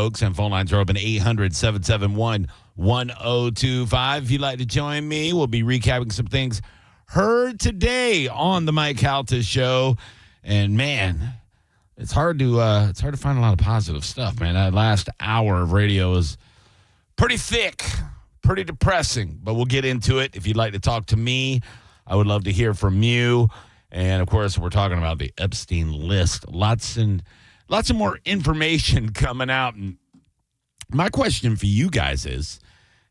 folks, and phone lines are open 800-771-1025. If you'd like to join me, we'll be recapping some things heard today on the Mike Calta Show. And, man, it's hard to find a lot of positive stuff, man. That last hour of radio is pretty thick, pretty depressing, but we'll get into it. If you'd like to talk to me, I would love to hear from you. And, of course, we're talking about the Epstein list. Lots of more information coming out. And my question for you guys is,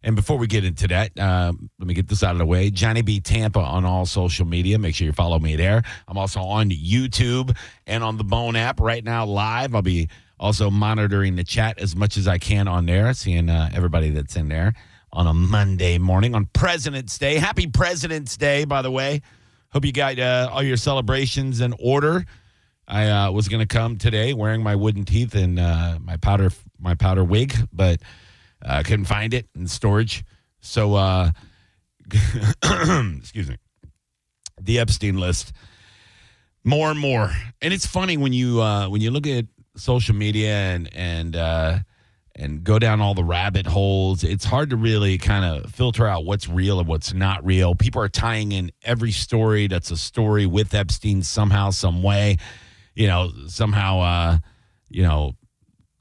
and before we get into that, let me get this out of the way. Johnny B. Tampa on all social media. Make sure you follow me there. I'm also on YouTube and on the Bone app right now live. I'll be also monitoring the chat as much as I can on there, seeing everybody that's in there on a Monday morning on President's Day. Happy President's Day, by the way. Hope you got all your celebrations in order. I was going to come today wearing my wooden teeth and my powder wig, but I couldn't find it in storage. So, excuse me, the Epstein list, more and more. And it's funny when you look at social media and go down all the rabbit holes, it's hard to really kind of filter out what's real and what's not real. People are tying in every story that's a story with Epstein somehow, some way. Somehow,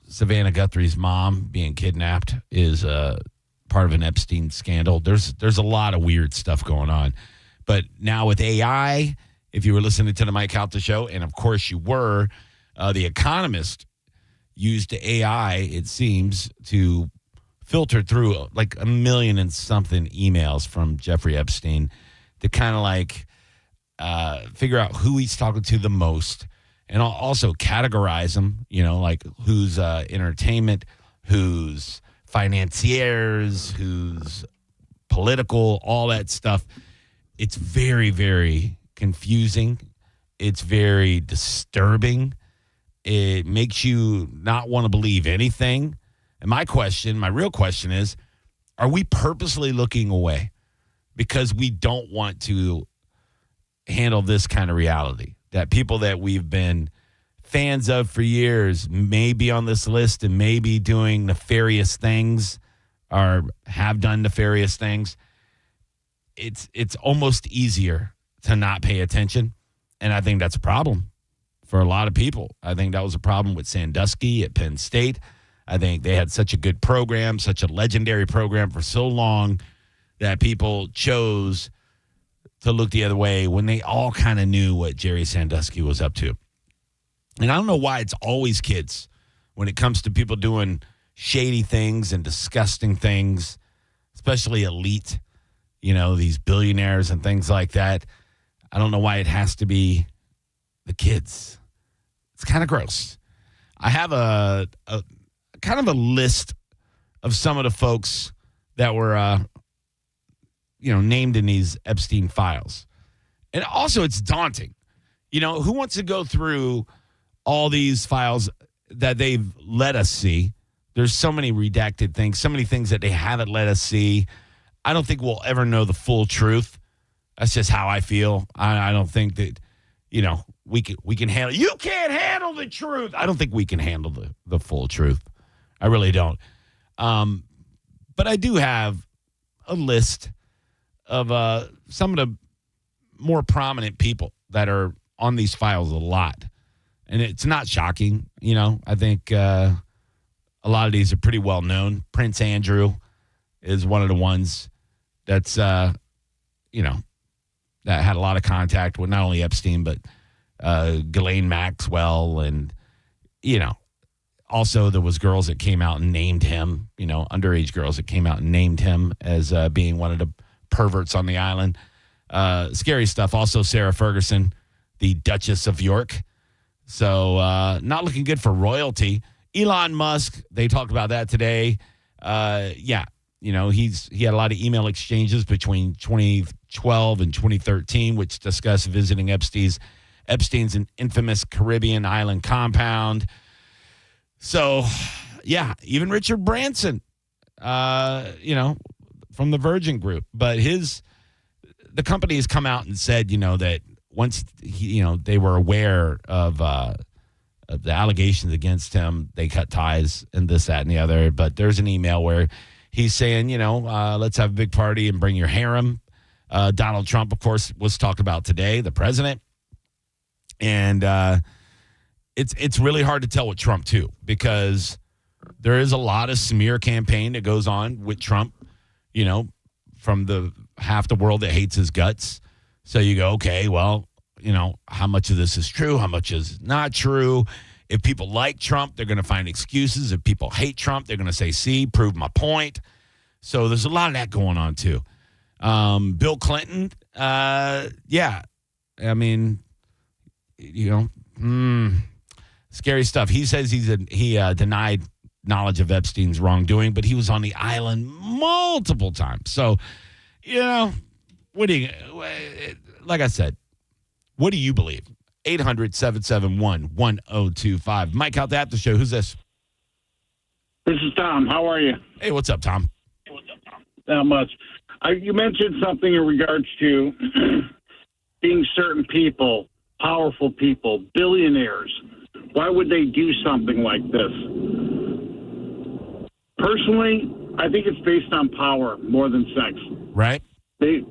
Savannah Guthrie's mom being kidnapped is part of an Epstein scandal. There's a lot of weird stuff going on. But now with AI, if you were listening to the Mike Calta Show, and of course you were, The Economist used AI, it seems, to filter through like 1 million and something emails from Jeffrey Epstein to kind of like figure out who he's talking to the most, and also categorize them, like who's entertainment, who's financiers, who's political, all that stuff. It's very, very confusing. It's very disturbing. It makes you not want to believe anything. And my real question is, are we purposely looking away because we don't want to handle this kind of reality? That people that we've been fans of for years may be on this list and may be doing nefarious things or have done nefarious things. It's almost easier to not pay attention. And I think that's a problem for a lot of people. I think that was a problem with Sandusky at Penn State. I think they had such a good program, such a legendary program for so long that people chose to look the other way when they all kind of knew what Jerry Sandusky was up to. And I don't know why it's always kids when it comes to people doing shady things and disgusting things, especially elite, these billionaires and things like that. I don't know why it has to be the kids. It's kind of gross. I have a kind of a list of some of the folks that were, named in these Epstein files. And also it's daunting. Who wants to go through all these files that they've let us see? There's so many redacted things, so many things that they haven't let us see. I don't think we'll ever know the full truth. That's just how I feel. I don't think that, we can handle. You can't handle the truth. I don't think we can handle the full truth. I really don't. But I do have a list of some of the more prominent people that are on these files a lot. And it's not shocking. I think a lot of these are pretty well known. Prince Andrew is one of the ones that's, that had a lot of contact with not only Epstein, but Ghislaine Maxwell. And, also there was girls that came out and named him, underage girls that came out and named him as being one of the perverts on the island. Scary stuff. Also Sarah Ferguson, the Duchess of York. So not looking good for royalty. Elon Musk, they talked about that today. He had a lot of email exchanges between 2012 and 2013, which discussed visiting Epstein's infamous Caribbean island compound. So, even Richard Branson, from the Virgin Group. But the company has come out and said, that once they were aware of the allegations against him. They cut ties and this, that, and the other. But there's an email where he's saying, let's have a big party and bring your harem. Donald Trump, of course, was talked about today, the president. And it's really hard to tell with Trump, too, because there is a lot of smear campaign that goes on with Trump, from the half the world that hates his guts. So you go, okay, well, how much of this is true? How much is not true? If people like Trump, they're going to find excuses. If people hate Trump, they're going to say, see, prove my point. So there's a lot of that going on, too. Bill Clinton, yeah. I mean, scary stuff. He says he denied knowledge of Epstein's wrongdoing, but he was on the island multiple times. So, what do you, like I said, what do you believe? 800-771-1025. Mike Calta Aftershow. Who's this? This is Tom. How are you? Hey, what's up, Tom? Not much. You mentioned something in regards to being certain people, powerful people, billionaires. Why would they do something like this? Personally, I think it's based on power more than sex. Right. They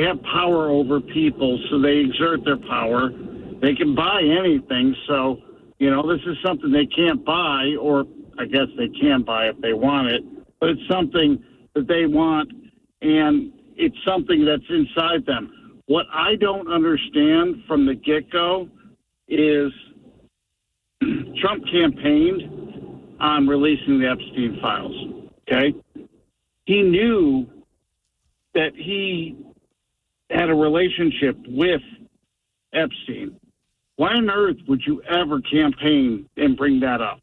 have power over people, so they exert their power. They can buy anything, so, this is something they can't buy, or I guess they can buy if they want it, but it's something that they want, and it's something that's inside them. What I don't understand from the get-go is Trump campaigned on releasing the Epstein files, okay? He knew that he had a relationship with Epstein. Why on earth would you ever campaign and bring that up?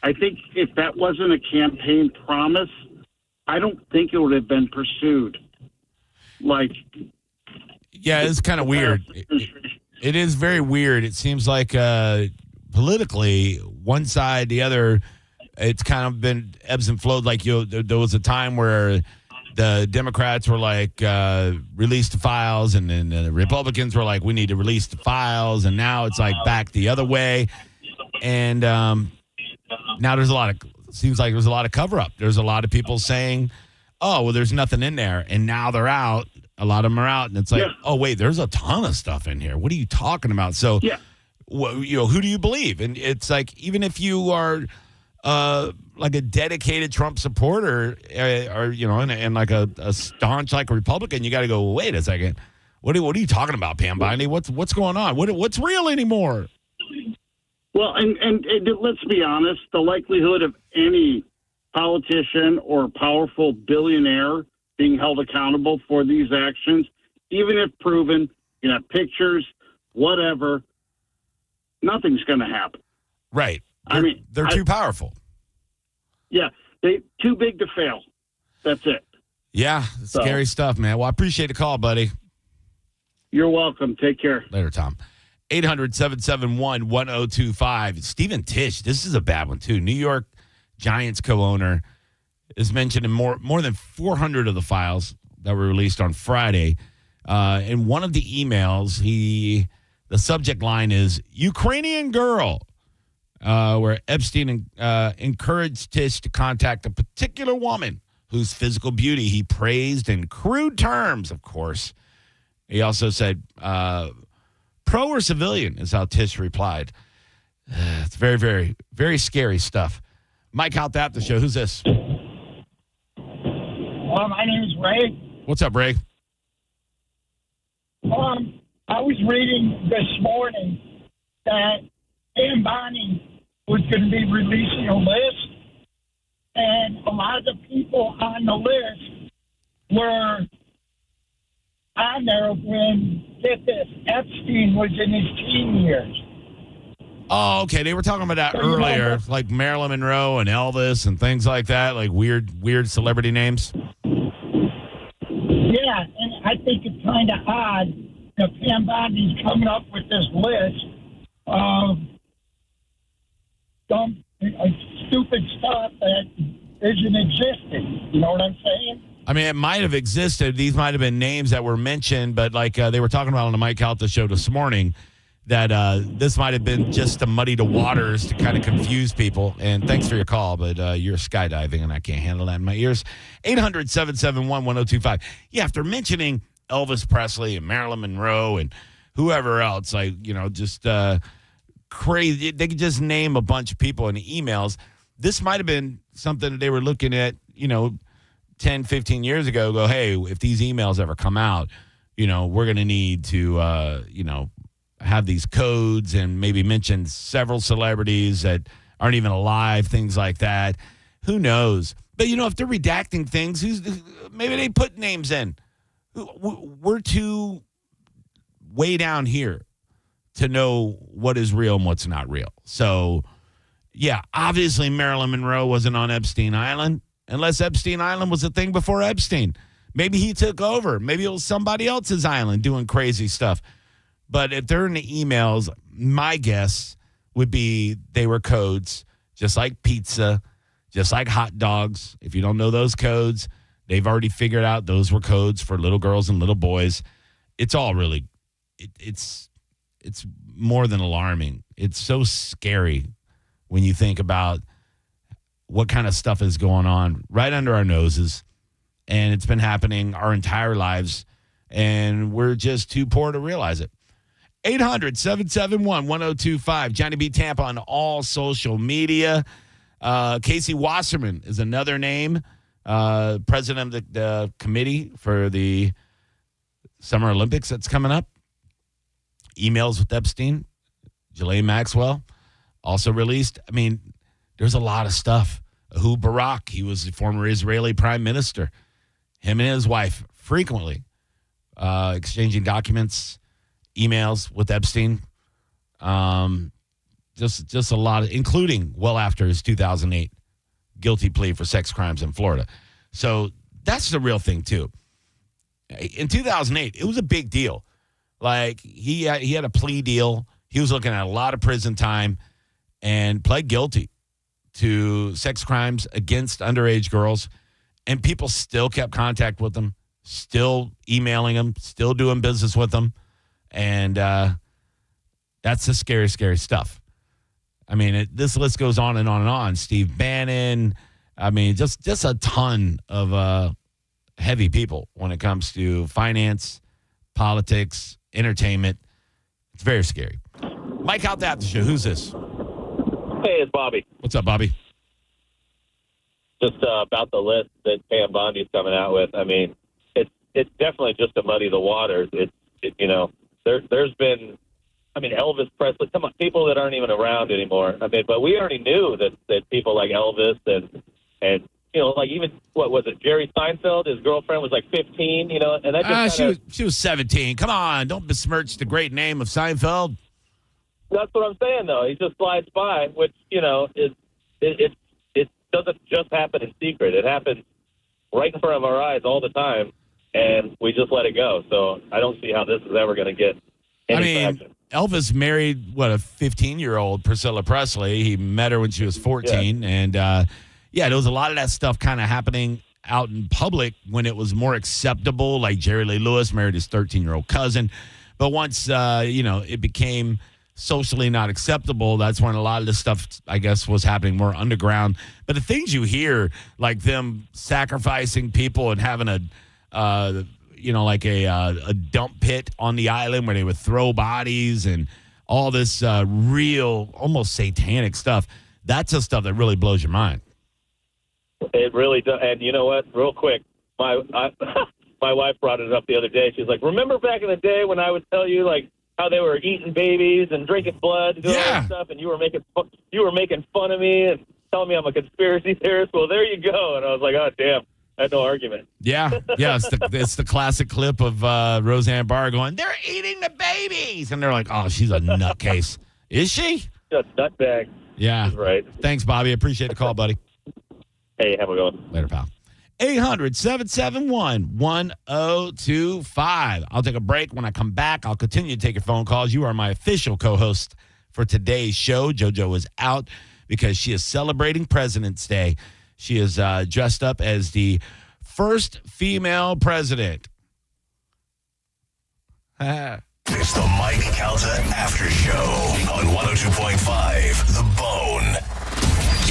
I think if that wasn't a campaign promise, I don't think it would have been pursued. Yeah, it's kind of weird. It is very weird. It seems like politically, one side, the other, it's kind of been ebbs and flows. Like there was a time where the Democrats were like, release the files, and then the Republicans were like, we need to release the files, and now it's like back the other way. And now there's seems like there's a lot of cover-up. There's a lot of people saying, oh, well, there's nothing in there, and now they're out. A lot of them are out, and it's like, oh, wait, there's a ton of stuff in here. What are you talking about? So, who do you believe? And it's like, even if you are like a dedicated Trump supporter, and like a staunch like a Republican, you got to go, wait a second, what are you talking about, Pam Bondi? What's going on? What's real anymore? Well, and let's be honest, the likelihood of any politician or powerful billionaire being held accountable for these actions, even if proven, pictures, whatever, nothing's going to happen. Right. They're too powerful. Yeah, they too big to fail. That's it. Yeah, scary stuff, man. Well, I appreciate the call, buddy. You're welcome. Take care. Later, Tom. 800-771-1025. Stephen Tisch, this is a bad one, too. New York Giants co-owner is mentioned in more than 400 of the files that were released on Friday. In one of the emails, the subject line is Ukrainian girl, where Epstein encouraged Tisch to contact a particular woman whose physical beauty he praised in crude terms, of course. He also said, pro or civilian is how Tisch replied. It's very, very, very scary stuff. Mike Calta Aftershow. Who's this? My name is Ray. What's up, Ray? I was reading this morning that Pam Bondi was going to be releasing a list, and a lot of the people on the list were on there when, get this, Epstein was in his teen years. Oh, okay. They were talking about that earlier, like Marilyn Monroe and Elvis and things like that, like weird celebrity names. Yeah, and I think it's kind of odd that Pam Bondi's coming up with this list of some stupid stuff that isn't existing. You know what I'm saying? I mean, it might have existed. These might have been names that were mentioned, but like they were talking about on the Mike Calta show this morning, that this might have been just to muddy the waters to kind of confuse people. And thanks for your call, but you're skydiving, and I can't handle that in my ears. 800-771-1025. Yeah, after mentioning Elvis Presley and Marilyn Monroe and whoever else, like, just crazy. They could just name a bunch of people in the emails. This might have been something that they were looking at, 10, 15 years ago, go, hey, if these emails ever come out, we're going to need to, have these codes and maybe mention several celebrities that aren't even alive, things like that. Who knows? But, if they're redacting things, maybe they put names in. We're too way down here to know what is real and what's not real. So, yeah, obviously Marilyn Monroe wasn't on Epstein Island, unless Epstein Island was a thing before Epstein. Maybe he took over. Maybe it was somebody else's island doing crazy stuff. But if they're in the emails, my guess would be they were codes, just like pizza, just like hot dogs. If you don't know those codes, they've already figured out those were codes for little girls and little boys. It's all really, it's more than alarming. It's so scary when you think about what kind of stuff is going on right under our noses. And it's been happening our entire lives, and we're just too poor to realize it. 800-771-1025. Johnny B. Tampa on all social media. Casey Wasserman is another name. President of the committee for the Summer Olympics that's coming up. Emails with Epstein. Ghislaine Maxwell also released. I mean, there's a lot of stuff. Ehud Barak, he was the former Israeli prime minister. Him and his wife frequently exchanging documents, emails with Epstein. Just a lot, including well after his 2008 guilty plea for sex crimes in Florida. So that's the real thing, too. In 2008, it was a big deal. Like, he had a plea deal. He was looking at a lot of prison time and pled guilty to sex crimes against underage girls. And people still kept contact with him, still emailing him, still doing business with him. And that's the scary, scary stuff. I mean, this list goes on and on and on. Steve Bannon. I mean, just a ton of heavy people when it comes to finance, politics, entertainment. It's very scary. Mike Calta Aftershow. Who's this? Hey, it's Bobby. What's up, Bobby? Just about the list that Pam Bondi's coming out with. I mean, it's definitely just to muddy the waters. There's been, Elvis Presley. Come on, people that aren't even around anymore. But we already knew that people like Elvis and like even what was it, Jerry Seinfeld? His girlfriend was like 15. And that just she was 17. Come on, don't besmirch the great name of Seinfeld. That's what I'm saying, though. He just slides by, which it doesn't just happen in secret. It happens right in front of our eyes all the time, and we just let it go. So I don't see how this is ever going to get any traction. Elvis married, a 15-year-old Priscilla Presley. He met her when she was 14. Yeah. And, there was a lot of that stuff kind of happening out in public when it was more acceptable, like Jerry Lee Lewis married his 13-year-old cousin. But once, it became socially not acceptable, that's when a lot of this stuff, I guess, was happening more underground. But the things you hear, like them sacrificing people and having a dump pit on the island where they would throw bodies and all this real, almost satanic stuff, that's the stuff that really blows your mind. It really does. And you know what? Real quick, my wife brought it up the other day. She's like, remember back in the day when I would tell you, like, how they were eating babies and drinking blood and doing all that stuff, and you were making fun of me and telling me I'm a conspiracy theorist? Well, there you go. And I was like, oh, damn. I had no argument. Yeah. It's the classic clip of Roseanne Barr going, they're eating the babies. And they're like, oh, she's a nutcase. Is she? She's a nutbag. Yeah. She's right. Thanks, Bobby. I appreciate the call, buddy. Hey, have a good one. Later, pal. 800-771-1025. I'll take a break. When I come back, I'll continue to take your phone calls. You are my official co-host for today's show. JoJo is out because she is celebrating President's Day. She is dressed up as the first female president. It's the Mike Calta Aftershow on 102.5 The Bone.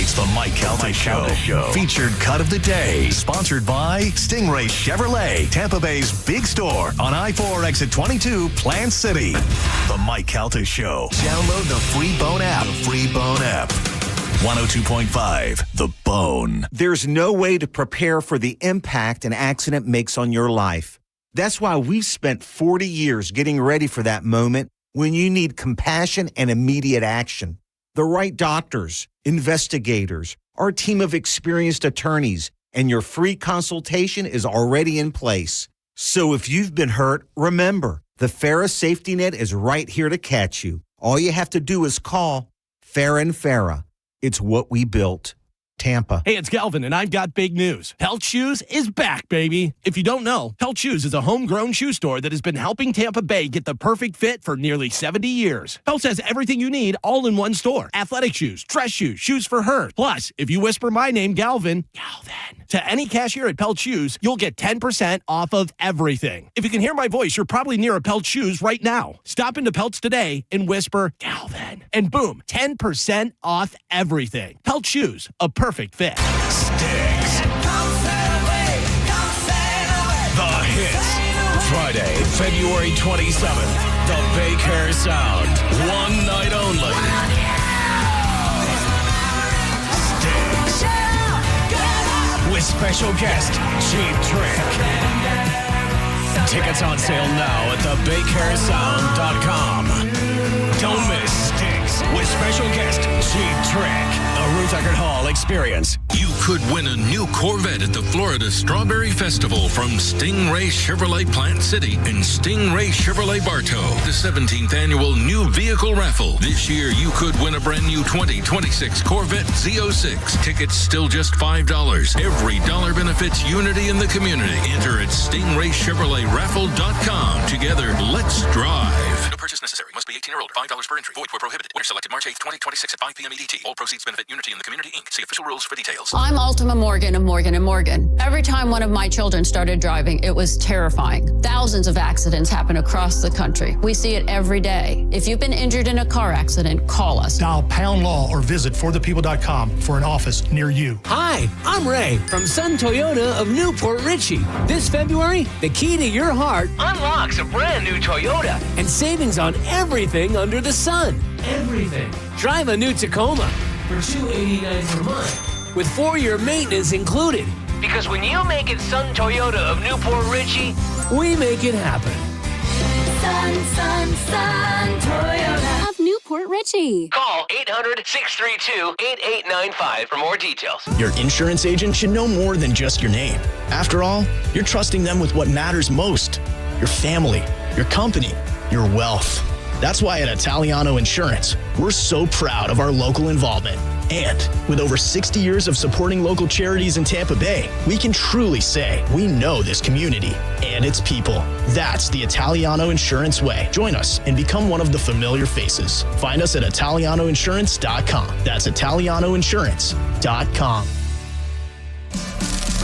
It's the Mike Calta Show. Featured cut of the day. Sponsored by Stingray Chevrolet, Tampa Bay's big store on I-4 exit 22, Plant City. The Mike Calta Show. Download the free Bone app. 102.5 The Bone. There's no way to prepare for the impact an accident makes on your life. That's why we've spent 40 years getting ready for that moment when you need compassion and immediate action. The right doctors, investigators, our team of experienced attorneys, and your free consultation is already in place. So if you've been hurt, remember, the Farah Safety Net is right here to catch you. All you have to do is call Farah and Farah. It's what we built. Tampa. Hey, it's Galvin, and I've got big news. Pelt Shoes is back, baby. If you don't know, Pelt Shoes is a homegrown shoe store that has been helping Tampa Bay get the perfect fit for nearly 70 years. Pelt has everything you need all in one store. Athletic shoes, dress shoes, shoes for her. Plus, if you whisper my name, Galvin, to any cashier at Pelt Shoes, you'll get 10% off of everything. If you can hear my voice, you're probably near a Pelt Shoes right now. Stop into Pelt's today and whisper, Galvin, and boom, 10% off everything. Pelt Shoes, a perfect fit. Sticks. The hits. Friday, February 27th. The Baker Sound. One night only. Sticks. With special guest, Cheap Trick. Tickets on sale now at thebaycaresound.com. Don't miss Sticks with special guest, Cheap Trick. A Ruth Eckerd Hall experience. You could win a new Corvette at the Florida Strawberry Festival from Stingray Chevrolet Plant City and Stingray Chevrolet Bartow. The 17th annual new vehicle raffle. This year you could win a brand new 2026 Corvette Z06. Tickets still just $5. Every dollar benefits unity in the community. Enter at StingrayChevroletRaffle.com. Together, let's drive. No purchase necessary. Must be 18 or older. $5 per entry. Void where prohibited. Winner selected March 8th, 2026 at 5 p.m. EDT. All proceeds benefit Unity in the Community, Inc. See official rules for details. I'm Ultima Morgan of Morgan & Morgan. Every time one of my children started driving, it was terrifying. Thousands of accidents happen across the country. We see it every day. If you've been injured in a car accident, call us. Dial pound law or visit forthepeople.com for an office near you. Hi, I'm Ray from Sun Toyota of Newport Richey. This February, the key to your heart unlocks a brand new Toyota and savings on everything under the sun. Everything. Drive a new Tacoma for $289 per month with 4-year maintenance included. Because when you make it Sun Toyota of Newport Richey, we make it happen. Sun Toyota of Newport Richey. Call 800-632-8895 for more details. Your insurance agent should know more than just your name. After all, you're trusting them with what matters most. Your family, your company, your wealth. That's why at Italiano Insurance, we're so proud of our local involvement. And with over 60 years of supporting local charities in Tampa Bay, we can truly say we know this community and its people. That's the Italiano Insurance way. Join us and become one of the familiar faces. Find us at ItalianoInsurance.com. That's ItalianoInsurance.com.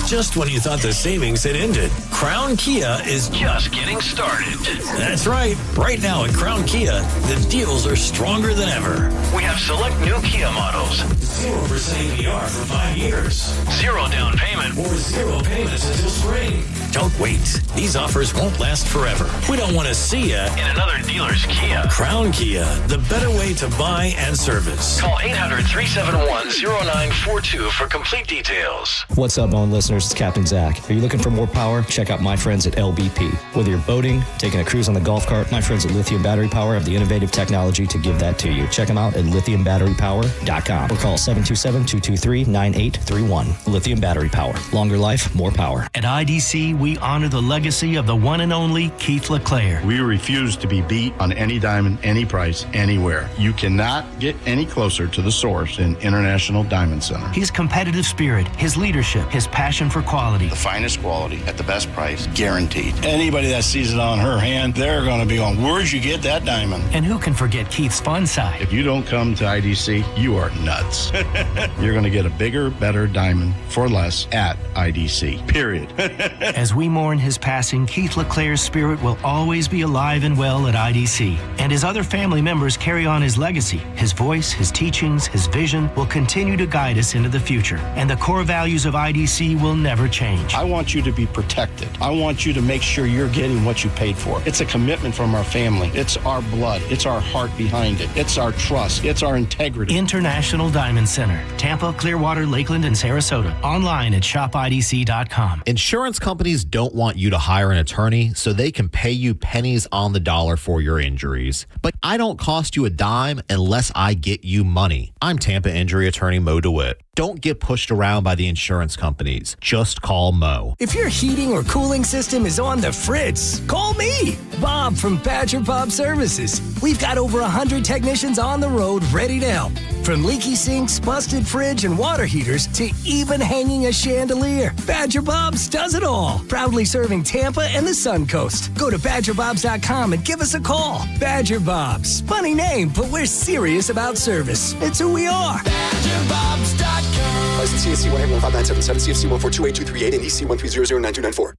Just when you thought the savings had ended, Crown Kia is just getting started. That's right. Right now at Crown Kia, the deals are stronger than ever. We have select new Kia models. 0% APR for 5 years. 0 down payment or 0 payments until spring. Don't wait. These offers won't last forever. We don't want to see you in another dealer's Kia. Crown Kia, the better way to buy and service. Call 800-371-0942 for complete details. What's up, Bone listeners? It's Captain Zach. Are you looking for more power? Check out my friends at LBP. Whether you're boating, taking a cruise on the golf cart, my friends at Lithium Battery Power have the innovative technology to give that to you. Check them out at lithiumbatterypower.com or call 727-223-9831. Lithium Battery Power. Longer life, more power. At IDC, we honor the legacy of the one and only Keith LeClaire. We refuse to be beat on any diamond, any price, anywhere. You cannot get any closer to the source in International Diamond Center. His competitive spirit, his leadership, his passion reputation for quality. The finest quality at the best price, guaranteed. Anybody that sees it on her hand, they're going to be going, where'd you get that diamond? And who can forget Keith's fun side? If you don't come to IDC, you are nuts. You're going to get a bigger, better diamond for less at IDC, period. As we mourn his passing, Keith LeClaire's spirit will always be alive and well at IDC. And his other family members carry on his legacy. His voice, his teachings, his vision will continue to guide us into the future. And the core values of IDC will never change. I want you to be protected. I want you to make sure you're getting what you paid for. It's a commitment from our family. It's our blood. It's our heart behind it. It's our trust. It's our integrity. International Diamond Center, Tampa, Clearwater, Lakeland, and Sarasota. Online at shopidc.com. Insurance companies don't want you to hire an attorney so they can pay you pennies on the dollar for your injuries. But I don't cost you a dime unless I get you money. I'm Tampa injury attorney Mo DeWitt. Don't get pushed around by the insurance companies. Just call Mo. If your heating or cooling system is on the fritz, call me, Bob from Badger Bob Services. We've got over 100 technicians on the road ready to help. From leaky sinks, busted fridge, and water heaters to even hanging a chandelier, Badger Bob's does it all. Proudly serving Tampa and the Sun Coast. Go to BadgerBobs.com and give us a call. Badger Bob's. Funny name, but we're serious about service. It's who we are. BadgerBobs.com. License CSC 1815977, CFC 1428238, and EC 1300924.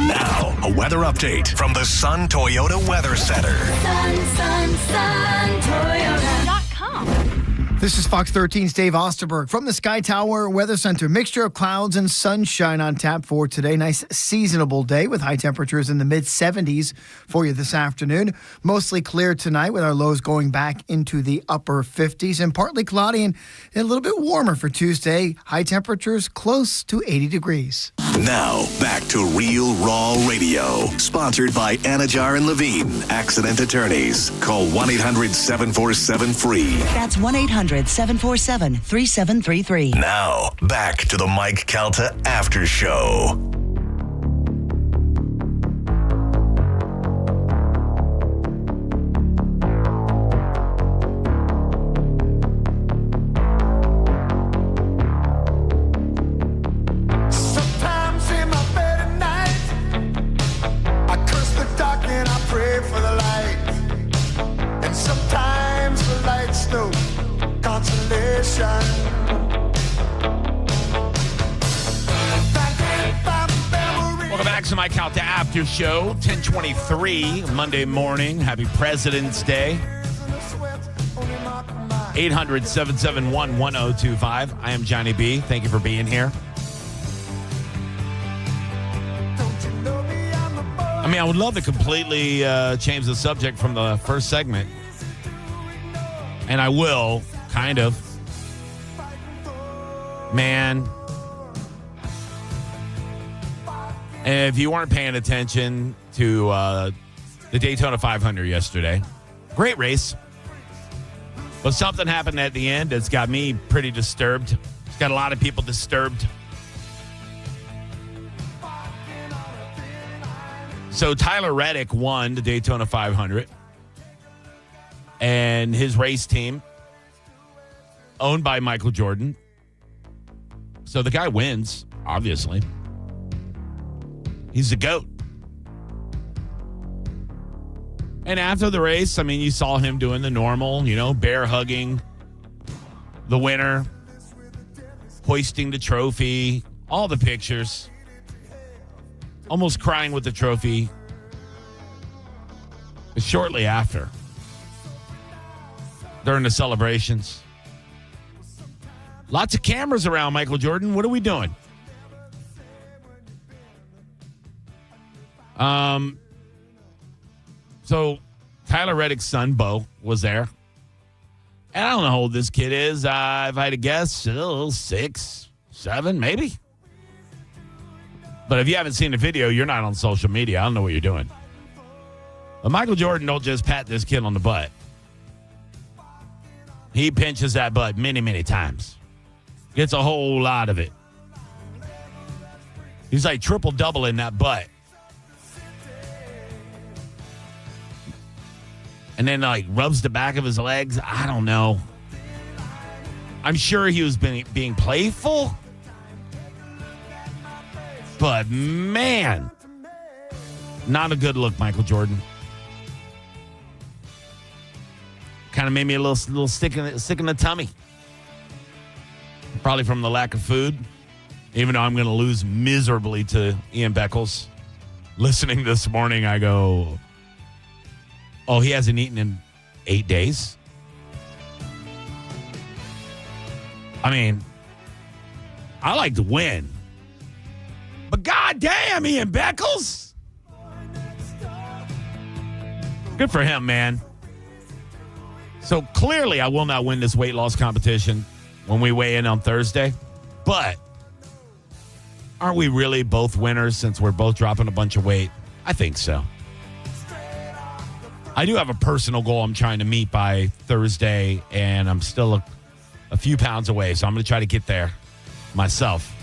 Now, a weather update from the Sun Toyota Weather Center. Toyota.com. This is Fox 13's Dave Osterberg from the Sky Tower Weather Center. Mixture of clouds and sunshine on tap for today. Nice seasonable day with high temperatures in the mid-70s for you this afternoon. Mostly clear tonight with our lows going back into the upper 50s and partly cloudy and a little bit warmer for Tuesday. High temperatures close to 80 degrees. Now, back to Real Raw Radio. Sponsored by Anajar and Levine, Accident Attorneys. Call 1-800-747-FREE. That's 1-800-747-3733. Now, back to the Mike Calta Aftershow. Welcome back to my Calta After Show, 1023, Monday morning. Happy President's Day. 800-771-1025. I am Johnny B. Thank you for being here. I mean, I would love to completely change the subject from the first segment. And I will, kind of. Man. And if you weren't paying attention to the Daytona 500 yesterday, great race. But something happened at the end that's got me pretty disturbed. It's got a lot of people disturbed. So Tyler Reddick won the Daytona 500. And his race team, owned by Michael Jordan. So the guy wins, obviously. He's the GOAT. And after the race, I mean, you saw him doing the normal, bear hugging the winner, hoisting the trophy, all the pictures, almost crying with the trophy. But shortly after, during the celebrations, lots of cameras around Michael Jordan. What are we doing? So Tyler Reddick's son, Bo, was there. And I don't know how old this kid is. If I had to guess, 6, 7, maybe. But if you haven't seen the video, you're not on social media. I don't know what you're doing. But Michael Jordan don't just pat this kid on the butt. He pinches that butt many, many times. Gets a whole lot of it. He's like triple-double in that butt. And then, rubs the back of his legs. I don't know. I'm sure he was being playful. But, man, not a good look, Michael Jordan. Kind of made me a little sick in the tummy. Probably from the lack of food, even though I'm going to lose miserably to Ian Beckles. Listening this morning, I go, oh, he hasn't eaten in 8 days? I mean, I like to win. But goddamn, Ian Beckles. Good for him, man. So clearly I will not win this weight loss competition when we weigh in on Thursday. But aren't we really both winners since we're both dropping a bunch of weight? I think so. I do have a personal goal I'm trying to meet by Thursday, and I'm still a few pounds away, so I'm going to try to get there myself.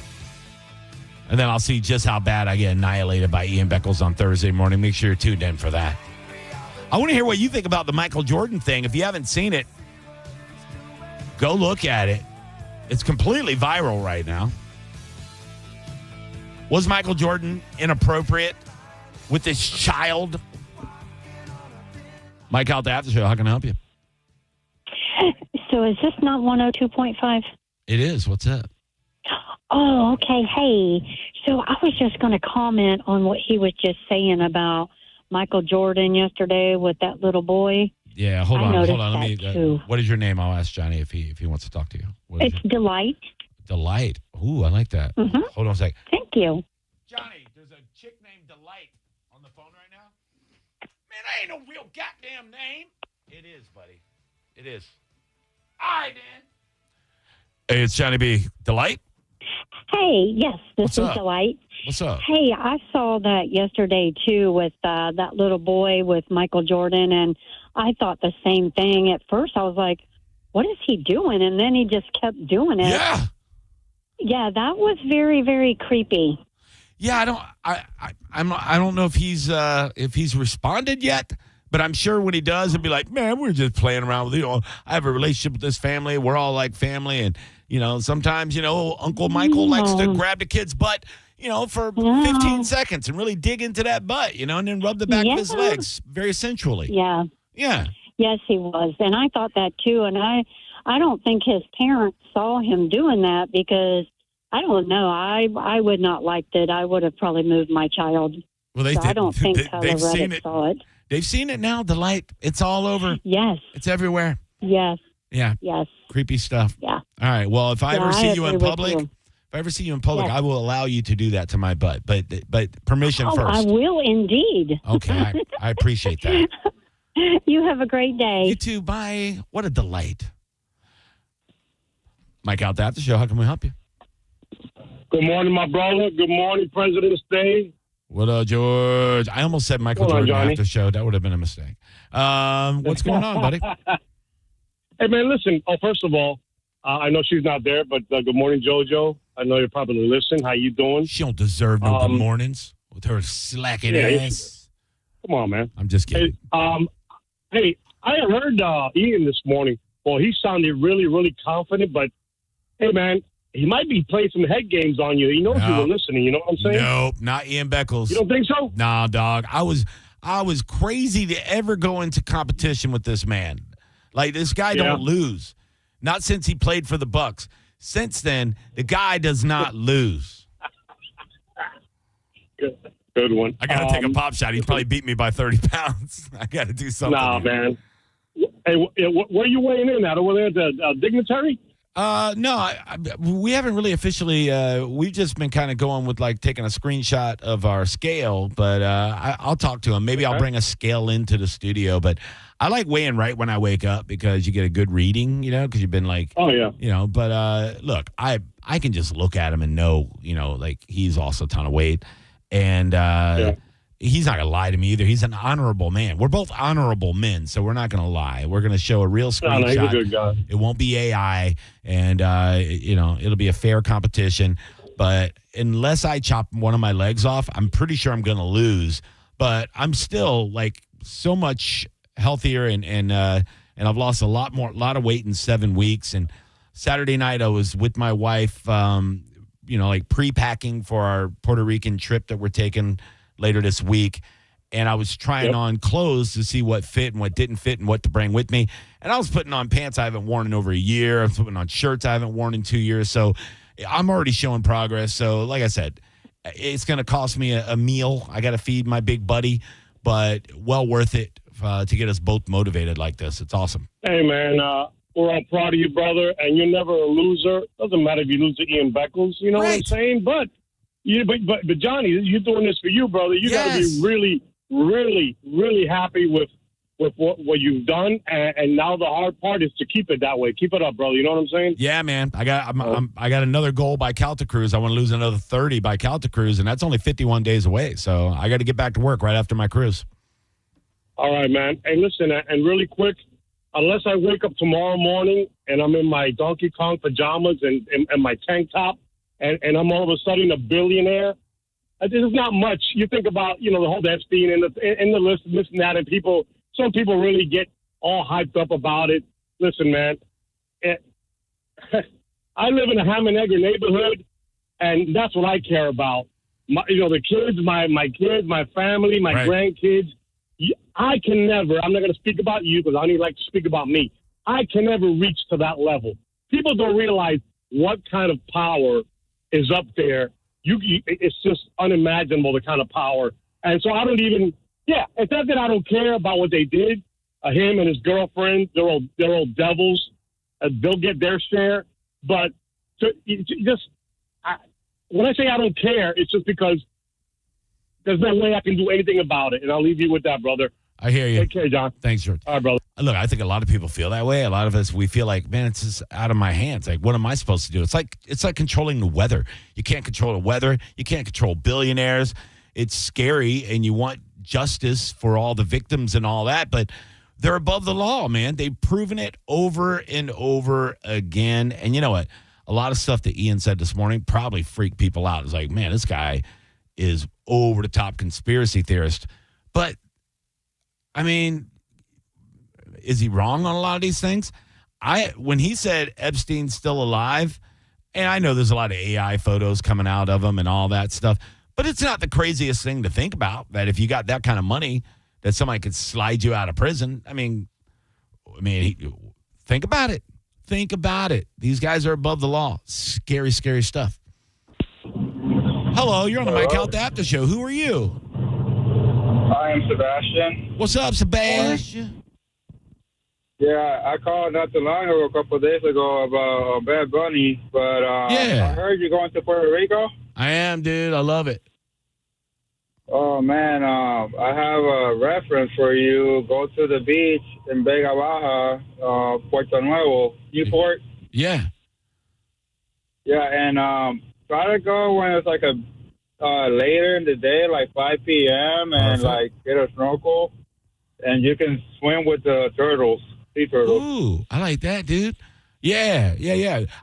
And then I'll see just how bad I get annihilated by Ian Beckles on Thursday morning. Make sure you're tuned in for that. I want to hear what you think about the Michael Jordan thing. If you haven't seen it, go look at it. It's completely viral right now. Was Michael Jordan inappropriate with this child? Mike Calta Aftershow, how can I help you? So is this not 102.5? It is. What's up? Oh, okay. Hey, so I was just going to comment on what he was just saying about Michael Jordan yesterday with that little boy. Yeah, hold on. Let me. Too. What is your name? I'll ask Johnny if he wants to talk to you. It's Delight. Delight. Ooh, I like that. Mm-hmm. Hold on a sec. Thank you. Johnny, there's a chick named Delight on the phone right now. Man, that ain't no real goddamn name. It is, buddy. It is. All right, man. Hey, it's Johnny B. Delight? Hey, yes, this is up? Delight. What's up? Hey, I saw that yesterday, too, with that little boy with Michael Jordan, and I thought the same thing. At first, I was like, what is he doing? And then he just kept doing it. Yeah. Yeah, that was very, very creepy. Yeah, I don't know if he's responded yet, but I'm sure when he does, he'll be like, man, we're just playing around with I have a relationship with this family. We're all like family, and sometimes Uncle Michael likes to grab the kid's butt, for 15 seconds and really dig into that butt, and then rub the back of his legs very sensually. Yeah. Yeah. Yes, he was, and I thought that too. And I don't think his parents saw him doing that because I don't know. I would not liked it. I would have probably moved my child. Well, I don't think they've seen it. Saw it. They've seen it now. Delight. It's all over. Yes. It's everywhere. Yes. Yeah. Yes. Creepy stuff. Yeah. All right. Well, if I ever see you in public, Yes. I will allow you to do that to my butt, but permission first. I will indeed. Okay. I appreciate that. You have a great day. You too. Bye. What a delight. Mike out there at the show. How can we help you? Good morning, my brother. Good morning, President's Day. What up, George? I almost said Michael Jordan after show. That would have been a mistake. What's going on, buddy? Hey, man, listen. Oh, first of all, I know she's not there, but good morning, JoJo. I know you're probably listening. How you doing? She don't deserve no good mornings with her slacking ass. Come on, man. I'm just kidding. Hey, I heard Ian this morning. Well, he sounded really, really confident, but hey, man, he might be playing some head games on you. He knows you were listening. You know what I'm saying? Nope, not Ian Beckles. You don't think so? Nah, dog. I was crazy to ever go into competition with this man. Like, this guy don't lose. Not since he played for the Bucks. Since then, the guy does not lose. Good one. I got to take a pop shot. He probably beat me by 30 pounds. I got to do something. Nah, man. Hey, where are you weighing in at? Over there at the Dignitary? No, we haven't really officially. We've just been kind of going with taking a screenshot of our scale. But I'll talk to him. Maybe I'll bring a scale into the studio. But I like weighing right when I wake up because you get a good reading, because you've been oh yeah, But look, I can just look at him and know, he's also a ton of weight, and he's not gonna lie to me either. He's an honorable man. We're both honorable men, so we're not gonna lie. We're gonna show a real screenshot. No, he's a good guy. It won't be AI, and it'll be a fair competition. But unless I chop one of my legs off, I'm pretty sure I'm gonna lose. But I'm still so much healthier, and I've lost a lot of weight in 7 weeks. And Saturday night I was with my wife. like pre-packing for our Puerto Rican trip that we're taking later this week. And I was trying on clothes to see what fit and what didn't fit and what to bring with me. And I was putting on pants I haven't worn in over a year. I was putting on shirts I haven't worn in 2 years. So I'm already showing progress. So like I said, it's going to cost me a meal. I got to feed my big buddy, but well worth it to get us both motivated like this. It's awesome. Hey, man, we're all proud of you, brother, and you're never a loser. Doesn't matter if you lose to Ian Beckles, you know what I'm saying? But Johnny, you're doing this for you, brother. You got to be really, really, really happy with what you've done, and now the hard part is to keep it that way. Keep it up, brother. You know what I'm saying? Yeah, man. I got another goal by Calta Cruise. I want to lose another 30 by Calta Cruise, and that's only 51 days away. So I got to get back to work right after my cruise. All right, man. Hey, listen, and really quick, unless I wake up tomorrow morning and I'm in my Donkey Kong pajamas and my tank top, and I'm all of a sudden a billionaire, this is not much. You think about, the whole Epstein and the list, this and that, and some people really get all hyped up about it. Listen, man, I live in a ham and egger neighborhood, and that's what I care about. The kids, my kids, my family, my grandkids. I can never, I'm not going to speak about you because I only like to speak about me. I can never reach to that level. People don't realize what kind of power is up there. It's just unimaginable, the kind of power. And so I don't even, it's not that I don't care about what they did. Him and his girlfriend, they're all devils. They'll get their share. But when I say I don't care, it's just because there's no way I can do anything about it. And I'll leave you with that, brother. I hear you. Take care, John. Thanks, George. All right, brother. Look, I think a lot of people feel that way. A lot of us, we feel like, man, it's just out of my hands. Like, what am I supposed to do? It's like controlling the weather. You can't control the weather. You can't control billionaires. It's scary, and you want justice for all the victims and all that, but they're above the law, man. They've proven it over and over again. And you know what? A lot of stuff that Ian said this morning probably freaked people out. It's like, man, this guy is over-the-top conspiracy theorist. But, I mean, is he wrong on a lot of these things? When he said Epstein's still alive, and I know there's a lot of AI photos coming out of him and all that stuff, but it's not the craziest thing to think about, that if you got that kind of money, that somebody could slide you out of prison. I mean, think about it. Think about it. These guys are above the law. Scary, scary stuff. Hello, you're on the Mike Calta Aftershow. Who are you? I am Sebastian. What's up, Sebastian? Yeah, I called not too long ago, a couple of days ago, about Bad Bunny, but I heard you're going to Puerto Rico. I am, dude. I love it. Oh, man, I have a reference for you. Go to the beach in Vega Baja, Puerto Nuevo, Newport. Yeah. Yeah, and try to go when it's like later in the day, like 5 p.m., and like get a snorkel, and you can swim with the turtles, sea turtles. Ooh, I like that, dude. Yeah.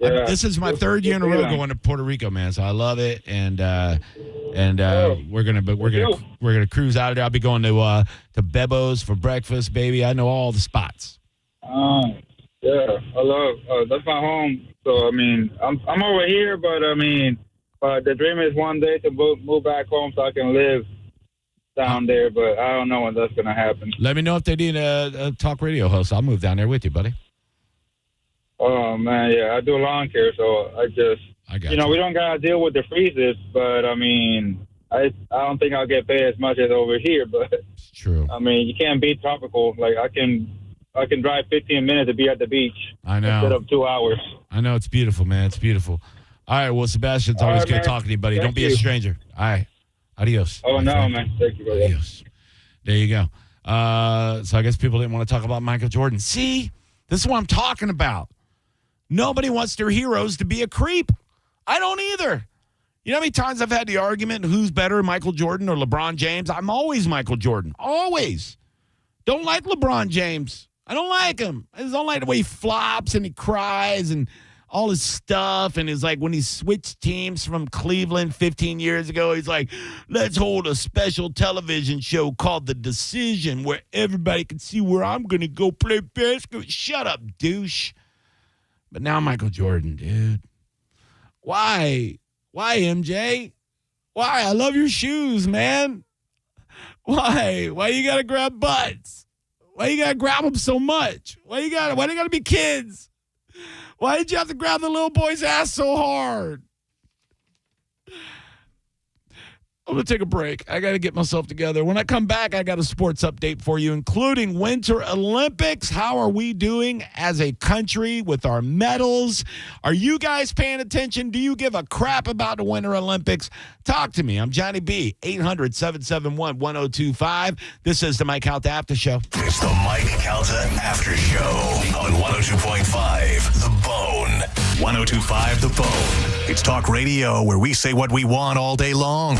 This is my third year in a row going to Puerto Rico, man. So I love it, and we're gonna cruise out of there. I'll be going to Bebo's for breakfast, baby. I know all the spots. Yeah, I love. That's my home. So I mean, I'm over here, but I mean, the dream is one day to move back home so I can live down there. But I don't know when that's gonna happen. Let me know if they need a talk radio host. I'll move down there with you, buddy. Oh, man, yeah, I do lawn care, so I got you. We don't got to deal with the freezes, but, I mean, I don't think I'll get paid as much as over here, but, it's true. I mean, you can't beat tropical. Like, I can drive 15 minutes to be at the beach. I know. Instead of 2 hours. I know. It's beautiful, man. It's beautiful. All right, well, Sebastian, it's always good talking to you, buddy. Don't be a stranger. All right. Adios. Oh, no, friend. Man. Thank you, brother. Adios. There you go. So I guess people didn't want to talk about Michael Jordan. See? This is what I'm talking about. Nobody wants their heroes to be a creep. I don't either. You know how many times I've had the argument, who's better, Michael Jordan or LeBron James? I'm always Michael Jordan. Always. Don't like LeBron James. I don't like him. I just don't like the way he flops and he cries and all his stuff. And it's like when he switched teams from Cleveland 15 years ago, he's like, let's hold a special television show called The Decision where everybody can see where I'm going to go play basketball. Shut up, douche. But now Michael Jordan, dude. Why Why, MJ? Why? I love your shoes, man. Why? Why you got to grab butts? Why you got to grab them so much? Why they got to be kids? Why did you have to grab the little boy's ass so hard? I'm going to take a break. I got to get myself together. When I come back, I got a sports update for you, including Winter Olympics. How are we doing as a country with our medals? Are you guys paying attention? Do you give a crap about the Winter Olympics? Talk to me. I'm Johnny B. 800-771-1025. This is the Mike Calta After Show. It's the Mike Calta After Show on 102.5 The Bone. 102.5 The Bone. It's talk radio where we say what we want all day long.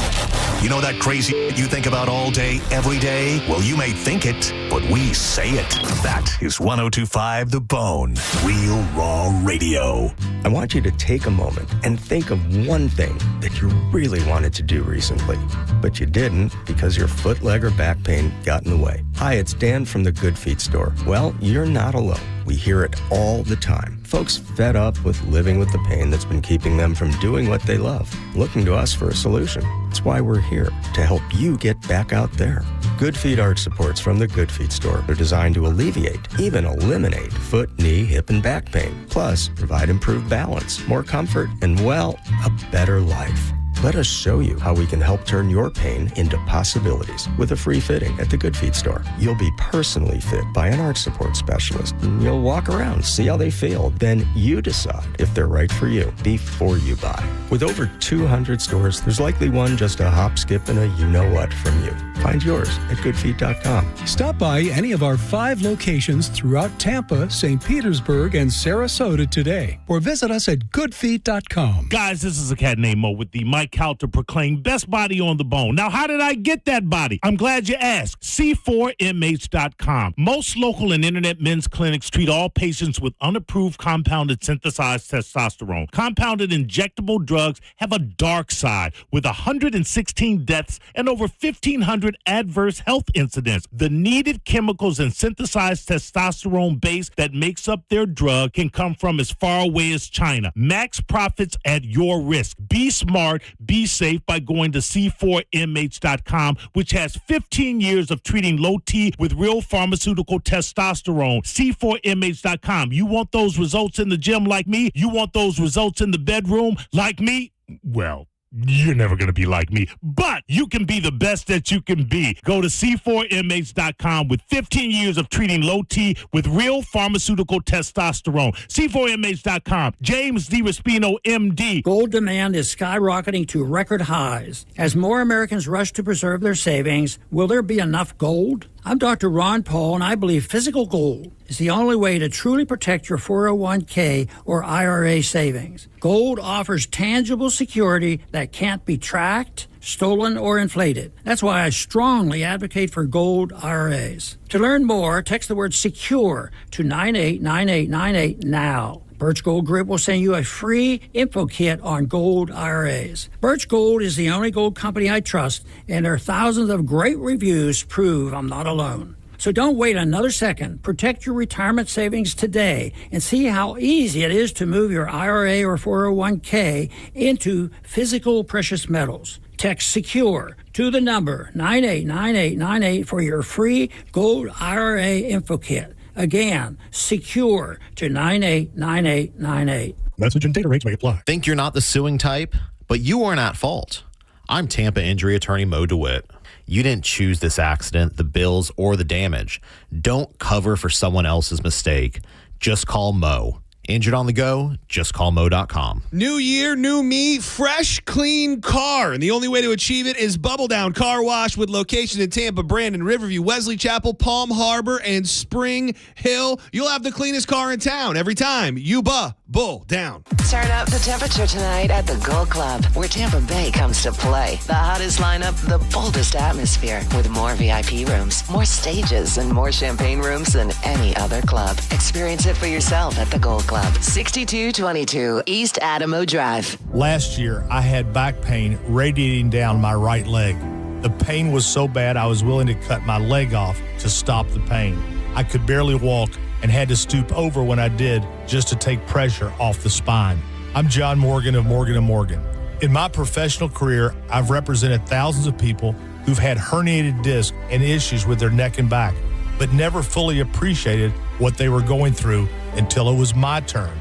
You know that crazy you think about all day, every day? Well, you may think it, but we say it. That is 102.5 The Bone. Real raw radio. I want you to take a moment and think of one thing that you really wanted to do recently, but you didn't because your foot, leg, or back pain got in the way. Hi, it's Dan from the Good Feet store. Well, you're not alone. We hear it all the time. Folks fed up with living with the pain that's been keeping them from doing what they love, looking to us for a solution. That's why we're here, to help you get back out there. Good Feet arch supports from the Good Feet store are designed to alleviate, even eliminate, foot, knee, hip, and back pain. Plus, provide improved balance, more comfort, and, well, a better life. Let us show you how we can help turn your pain into possibilities with a free fitting at the Good Feet store. You'll be personally fit by an arch support specialist. You'll walk around, see how they feel. Then you decide if they're right for you before you buy. With over 200 stores, there's likely one just a hop, skip, and a you-know-what from you. Find yours at goodfeet.com. Stop by any of our 5 locations throughout Tampa, St. Petersburg, and Sarasota today, or visit us at goodfeet.com. Guys, this is a cat named Mo with the Mike Calta proclaimed best body on the bone. Now, how did I get that body? I'm glad you asked. C4MH.com. Most local and internet men's clinics treat all patients with unapproved compounded synthesized testosterone. Compounded injectable drugs have a dark side with 116 deaths and over 1,500 adverse health incidents. The needed chemicals and synthesized testosterone base that makes up their drug can come from as far away as China. Max profits at your risk. Be smart. Be safe by going to C4MH.com, which has 15 years of treating low T with real pharmaceutical testosterone. C4MH.com. You want those results in the gym like me? You want those results in the bedroom like me? Well, you're never going to be like me, but you can be the best that you can be. Go to C4MH.com with 15 years of treating low T with real pharmaceutical testosterone. C4MH.com. James DiRespino, MD. Gold demand is skyrocketing to record highs. As more Americans rush to preserve their savings, will there be enough gold? I'm Dr. Ron Paul, and I believe physical gold is the only way to truly protect your 401k or IRA savings. Gold offers tangible security that can't be tracked, stolen, or inflated. That's why I strongly advocate for gold IRAs. To learn more, text the word SECURE to 989898 now. Birch Gold Group will send you a free info kit on gold IRAs. Birch Gold is the only gold company I trust, and their thousands of great reviews prove I'm not alone. So don't wait another second. Protect your retirement savings today and see how easy it is to move your IRA or 401k into physical precious metals. Text SECURE to the number 989898 for your free gold IRA info kit. Again, SECURE to 989898. Message and data rates may apply. Think you're not the suing type, but you aren't at fault. I'm Tampa injury attorney Mo DeWitt. You didn't choose this accident, the bills, or the damage. Don't cover for someone else's mistake. Just call Mo. Injured on the go? Just call Mo.com. New year, new me, fresh, clean car. And the only way to achieve it is Bubble Down Car Wash with locations in Tampa, Brandon, Riverview, Wesley Chapel, Palm Harbor, and Spring Hill. You'll have the cleanest car in town every time. You bull down. Turn up the temperature tonight at the Gold Club, where Tampa Bay comes to play. The hottest lineup, the boldest atmosphere, with more VIP rooms, more stages, and more champagne rooms than any other club. Experience it for yourself at the Gold Club, 6222 East Adamo Drive. Last year, I had back pain radiating down my right leg. The pain was so bad I was willing to cut my leg off to stop the pain. I could barely walk and had to stoop over when I did just to take pressure off the spine. I'm John Morgan of Morgan & Morgan. In my professional career, I've represented thousands of people who've had herniated discs and issues with their neck and back, but never fully appreciated what they were going through until it was my turn.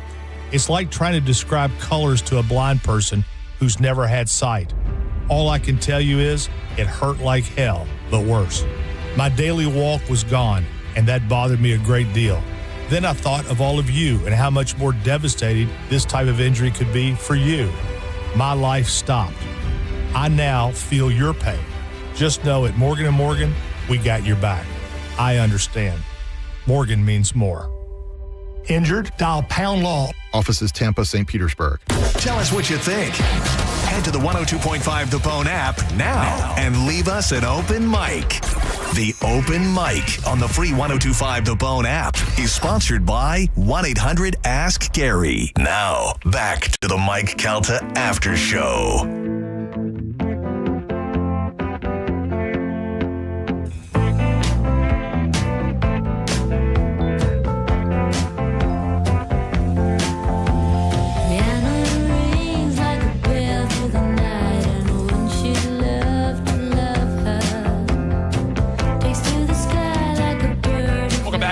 It's like trying to describe colors to a blind person who's never had sight. All I can tell you is it hurt like hell, but worse. My daily walk was gone, and that bothered me a great deal. Then I thought of all of you and how much more devastating this type of injury could be for you. My life stopped. I now feel your pain. Just know at Morgan & Morgan, we got your back. I understand. Morgan means more. Injured? Dial pound law. Offices Tampa, St. Petersburg. Tell us what you think. Head to the 102.5 The Bone app now and leave us an open mic. The Open Mic on the free 102.5 The Bone app is sponsored by 1-800-ASK-GARY. Now, back to the Mike Calta After Show.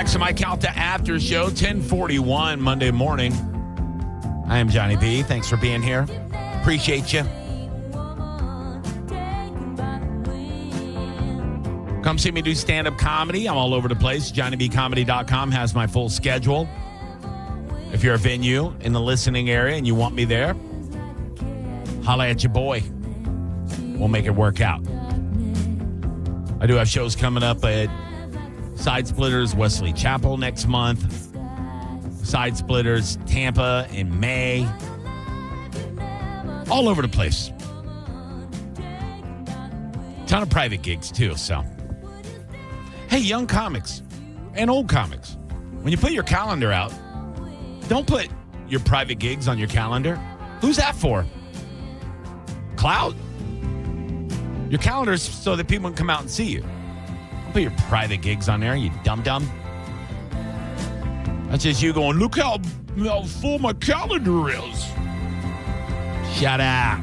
To my Calta After Show, 1041 Monday morning. I am Johnny B. Thanks for being here. Appreciate you. Come see me do stand-up comedy. I'm all over the place. JohnnyBComedy.com has my full schedule. If you're a venue in the listening area and you want me there, holla at your boy. We'll make it work out. I do have shows coming up at Side Splitters, Wesley Chapel next month. Side Splitters, Tampa in May. All over the place. Ton of private gigs, too, so. Hey, young comics and old comics, when you put your calendar out, don't put your private gigs on your calendar. Who's that for? Clout? Your calendar's so that people can come out and see you. Put your private gigs on there, you dum-dum. That's just you going, look how full my calendar is. Shut up.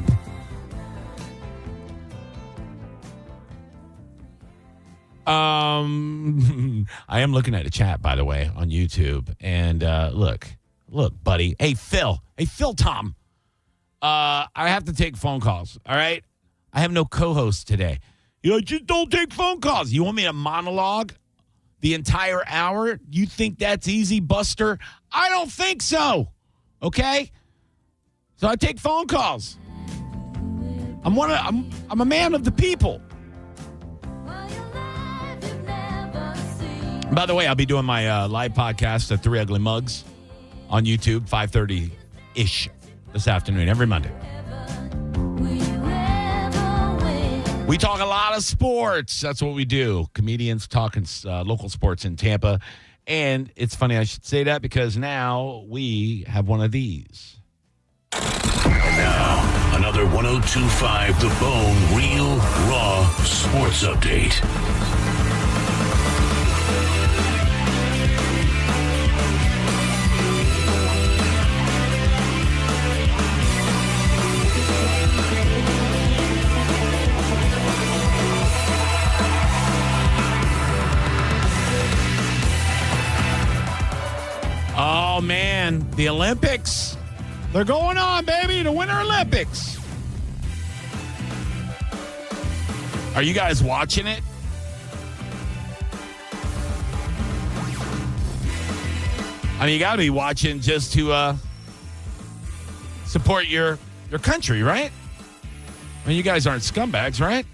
I am looking at a chat, by the way, on YouTube. And look, buddy. Hey, Phil, Tom. I have to take phone calls, all right? I have no co-host today. You know, just don't take phone calls. You want me to monologue the entire hour? You think that's easy, Buster? I don't think so. Okay? So I take phone calls. I'm a man of the people. By the way, I'll be doing my live podcast at 3 Ugly Mugs on YouTube, 5:30-ish this afternoon, every Monday. We talk a lot of sports. That's what we do. Comedians talking local sports in Tampa. And it's funny I should say that because now we have one of these. And now, another 102.5 The Bone Real Raw Sports Update. Oh, man, the Olympics. They're going on, baby, the Winter Olympics. Are you guys watching it? I mean, you got to be watching just to support your country, right? I mean, you guys aren't scumbags, right?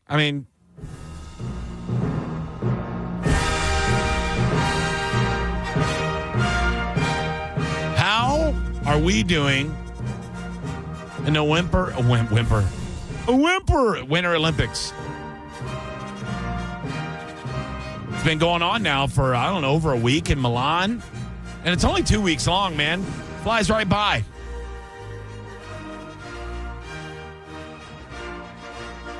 I mean, how are we doing in the Winter Olympics? It's been going on now for, I don't know, over a week in Milan. And it's only 2 weeks long, man. Flies right by.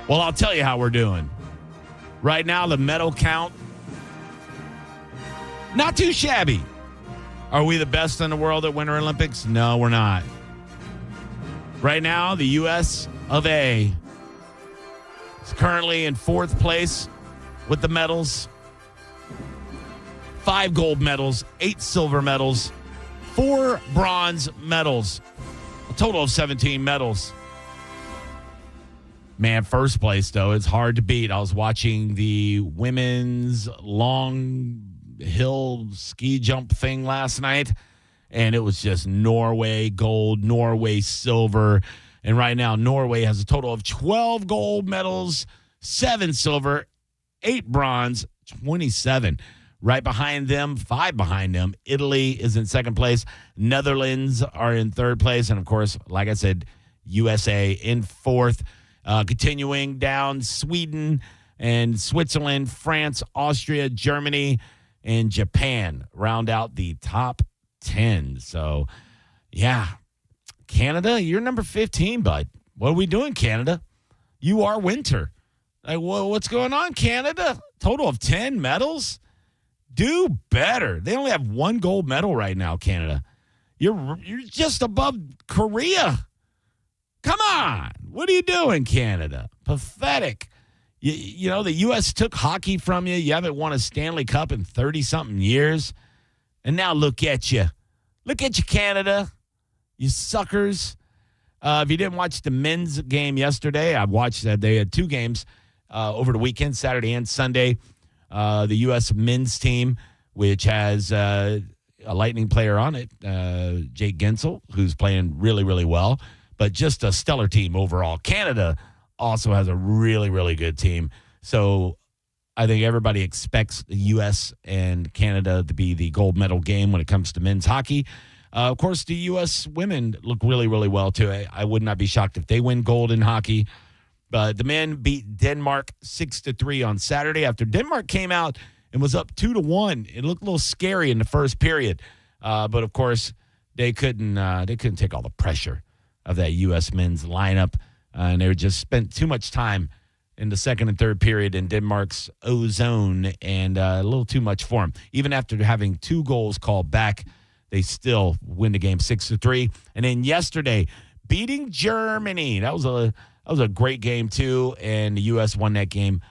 Well, I'll tell you how we're doing. Right now, the medal count, not too shabby. Are we the best in the world at Winter Olympics? No, we're not. Right now, the U.S. of A. is currently in fourth place with the medals. 5 gold medals, 8 silver medals, 4 bronze medals. A total of 17 medals. Man, first place, though, it's hard to beat. I was watching the women's long hill ski jump thing last night, and it was just Norway gold, Norway silver. And right now, Norway has a total of 12 gold medals, 7 silver, 8 bronze, 27. Right behind them, 5 behind them, Italy is in second place. Netherlands are in third place. And, of course, like I said, USA in fourth. Continuing down, Sweden and Switzerland, France, Austria, Germany, and Japan round out the top 10. So, yeah, Canada, you're number 15, bud. What are we doing, Canada? You are winter. Like, what's going on, Canada? Total of 10 medals? Do better. They only have 1 gold medal right now, Canada. You're just above Korea. Come on. What are you doing, Canada? Pathetic. You know, the U.S. took hockey from you. You haven't won a Stanley Cup in 30-something years. And now look at you. Look at you, Canada. You suckers. If you didn't watch the men's game yesterday, I watched that. They had 2 games over the weekend, Saturday and Sunday. The U.S. men's team, which has a Lightning player on it, Jake Gensel, who's playing really, really well. But just a stellar team overall. Canada also has a really, really good team. So I think everybody expects the U.S. and Canada to be the gold medal game when it comes to men's hockey. Of course, the U.S. women look really, really well, too. I would not be shocked if they win gold in hockey. But the men beat Denmark 6-3 on Saturday after Denmark came out and was up 2-1. It looked a little scary in the first period. But, of course, they couldn't take all the pressure of that U.S. men's lineup. And they just spent too much time in the second and third period in Denmark's O-zone and a little too much for them. Even after having 2 goals called back, they still win the game 6-3. And then yesterday, beating Germany. That was a great game, too. And the U.S. won that game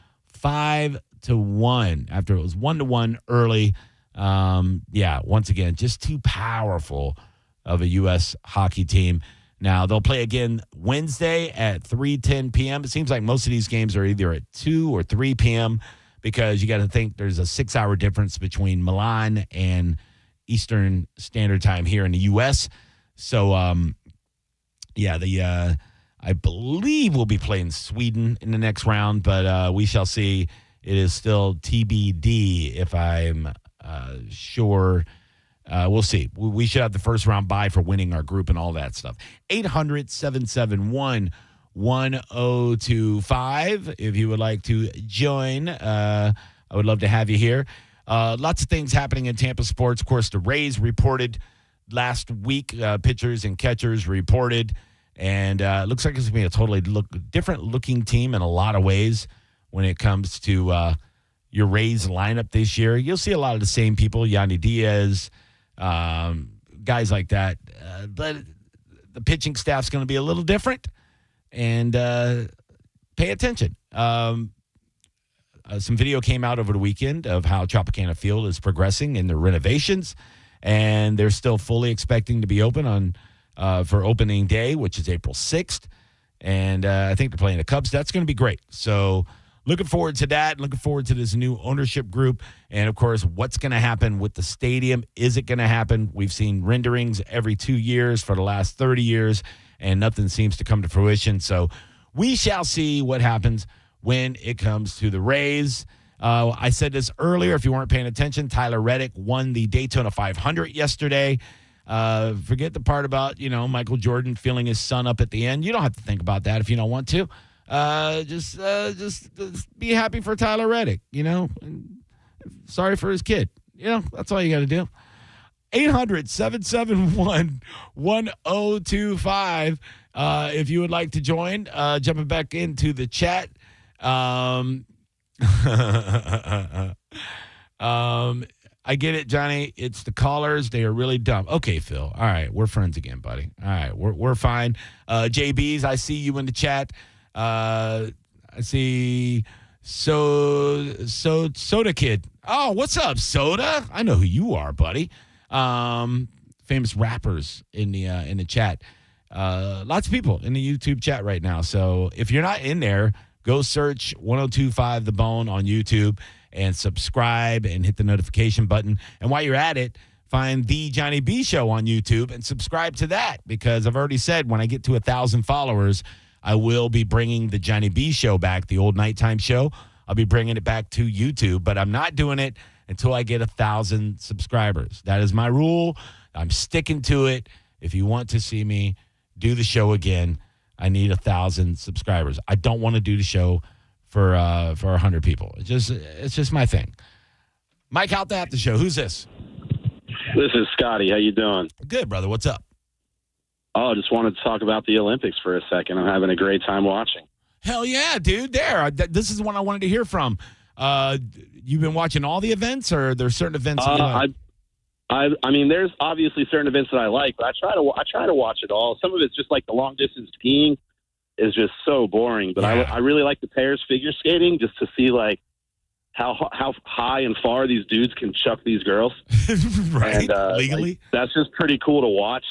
5-1 after it was 1-1 early. Once again, just too powerful of a U.S. hockey team. Now, they'll play again Wednesday at 3:10 p.m. It seems like most of these games are either at 2 or 3 p.m. because you got to think there's a 6-hour difference between Milan and Eastern Standard Time here in the U.S. So, I believe we'll be playing Sweden in the next round, but we shall see. It is still TBD if I'm sure. We'll see. We should have the first round bye for winning our group and all that stuff. 800-771-1025 if you would like to join. I would love to have you here. Lots of things happening in Tampa sports. Of course, the Rays reported last week. Pitchers and catchers reported. And it looks like it's going to be a totally different-looking team in a lot of ways when it comes to your Rays lineup this year. You'll see a lot of the same people, Yandy Diaz, guys like that. But the pitching staff's going to be a little different. And pay attention. Some video came out over the weekend of how Tropicana Field is progressing in their renovations. And they're still fully expecting to be open on for opening day, which is April 6th. And I think they're playing the Cubs. That's going to be great. So looking forward to that. Looking forward to this new ownership group. And, of course, what's going to happen with the stadium? Is it going to happen? We've seen renderings every 2 years for the last 30 years, and nothing seems to come to fruition. So we shall see what happens when it comes to the Rays. I said this earlier, if you weren't paying attention, Tyler Reddick won the Daytona 500 yesterday. Forget the part about, Michael Jordan feeling his son up at the end. You don't have to think about that if you don't want to. Just be happy for Tyler Reddick, and sorry for his kid. That's all you got to do. 800-771-1025. If you would like to join, jumping back into the chat. I get it, Johnny. It's the callers. They are really dumb. Okay, Phil. All right. We're friends again, buddy. All right. We're fine. JBs, I see you in the chat. I see Soda Kid. Oh, what's up, Soda? I know who you are, buddy. Famous rappers in the chat. Lots of people in the YouTube chat right now. So if you're not in there, go search 102.5 The Bone on YouTube and subscribe and hit the notification button. And while you're at it, find The Johnny B Show on YouTube and subscribe to that, because I've already said when I get to 1,000 followers, I will be bringing The Johnny B Show back, the old nighttime show. I'll be bringing it back to YouTube, but I'm not doing it until I get 1,000 subscribers. That is my rule. I'm sticking to it. If you want to see me do the show again, I need 1,000 subscribers. I don't want to do the show for 100 people. It's just my thing. Mike Calta Aftershow. Who's this? This is Scotty. How you doing? Good, brother. What's up? Oh, just wanted to talk about the Olympics for a second. I'm having a great time watching. Hell yeah, dude. This is the one I wanted to hear from. You've been watching all the events, or are there certain events that you like? I mean, there's obviously certain events that I like, but I try to watch it all. Some of it's just like the long distance skiing is just so boring. But yeah. I really like the pairs figure skating, just to see like how high and far these dudes can chuck these girls. Right, and, legally. Like, that's just pretty cool to watch.